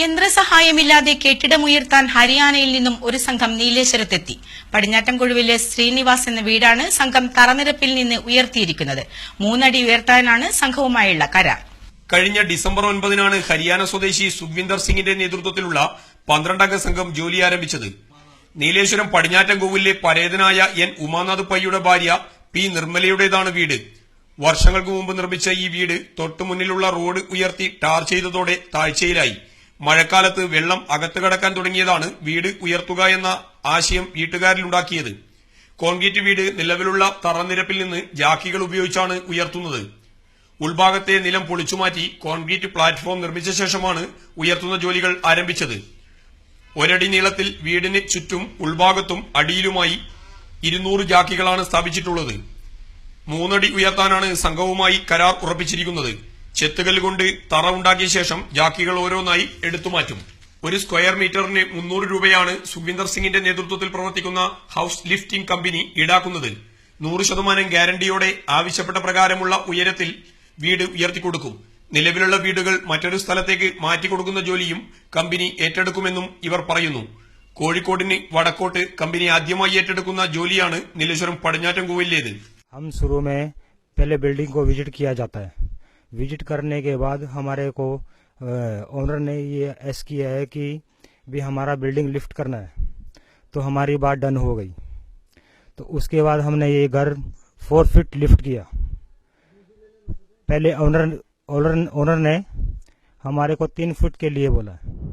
യന്ത്രസഹായമില്ലാതെ കെട്ടിടമുയർത്താൻ ഹരിയാനയിൽ നിന്നും ഒരു സംഘം നീലേശ്വരത്തെത്തി. പടിഞ്ഞാറ്റൻകൊഴുവിലെ ശ്രീനിവാസ് എന്ന വീടാണ് സംഘം തറനിരപ്പിൽ നിന്ന് ഉയർത്തിയിരിക്കുന്നത്. 3 അടി ഉയർത്താനാണ് സംഘവുമായുള്ള കരാർ. കഴിഞ്ഞ ഡിസംബർ 9-നാണ് ഹരിയാന സ്വദേശി സുഖ്വിന്ദർ സിംഗിന്റെ നേതൃത്വത്തിലുള്ള 12-അംഗ സംഘം ജോലി ആരംഭിച്ചത്. നീലേശ്വരം പടിഞ്ഞാറ്റൻകൊവിലെ പരേതനായ എൻ ഉമാനാഥ് പയ്യുടെ ഭാര്യ പി നിർമ്മലയുടേതാണ് വീട്. വർഷങ്ങൾക്ക് മുമ്പ് നിർമ്മിച്ച ഈ വീട് തൊട്ടുമുന്നിലുള്ള റോഡ് ഉയർത്തി ടാർ ചെയ്തതോടെ താഴ്ചയിലായി. മഴക്കാലത്ത് വെള്ളം അകത്ത് കടക്കാൻ തുടങ്ങിയതാണ് വീട് ഉയർത്തുക എന്ന ആശയം വീട്ടുകാരിലുണ്ടാക്കിയത്. കോൺക്രീറ്റ് വീട് നിലവിലുള്ള തറനിരപ്പിൽ നിന്ന് ജാക്കികൾ ഉപയോഗിച്ചാണ് ഉയർത്തുന്നത്. ഉൾഭാഗത്തെ നിലം പൊളിച്ചുമാറ്റി കോൺക്രീറ്റ് പ്ലാറ്റ്ഫോം നിർമ്മിച്ച ശേഷമാണ് ഉയർത്തുന്ന ജോലികൾ ആരംഭിച്ചത്. 1 അടി നീളത്തിൽ വീടിന് ചുറ്റും ഉൾഭാഗത്തും അടിയിലുമായി 200 ജാക്കികളാണ് സ്ഥാപിച്ചിട്ടുള്ളത്. 3 അടി ഉയർത്താനാണ് സംഘവുമായി കരാർ ഉറപ്പിച്ചിരിക്കുന്നത്. ചെത്തുകല്ല് കൊണ്ട് തറ ഉണ്ടാക്കിയ ശേഷം ജാക്കികൾ ഓരോന്നായി എടുത്തുമാറ്റും. ഒരു സ്ക്വയർ മീറ്ററിന് 300 രൂപയാണ് സുഖ്വിന്ദർ സിംഗിന്റെ നേതൃത്വത്തിൽ പ്രവർത്തിക്കുന്ന ഹൌസ് ലിഫ്റ്റിംഗ് കമ്പനി ഈടാക്കുന്നത്. 100% ഗ്യാരണ്ടിയോടെ ആവശ്യപ്പെട്ട പ്രകാരമുള്ള ഉയരത്തിൽ വീട് ഉയർത്തിക്കൊടുക്കും. നിലവിലുള്ള വീടുകൾ മറ്റൊരു സ്ഥലത്തേക്ക് മാറ്റിക്കൊടുക്കുന്ന ജോലിയും കമ്പനി ഏറ്റെടുക്കുമെന്നും ഇവർ പറയുന്നു. കോഴിക്കോടിന് വടക്കോട്ട് കമ്പനി ആദ്യമായി ഏറ്റെടുക്കുന്ന ജോലിയാണ് നീലേശ്വരം പടിഞ്ഞാറ്റൻകൊവിലേത്. हम शुरू में पहले बिल्डिंग को विजिट किया जाता है. विजिट करने के बाद हमारे को ओनर ने ये एस किया है कि भी हमारा बिल्डिंग लिफ्ट करना है, तो हमारी बात डन हो गई. तो उसके बाद हमने ये घर 4 फीट लिफ्ट किया. पहले ओनर ने हमारे को 3 फीट के लिए बोला.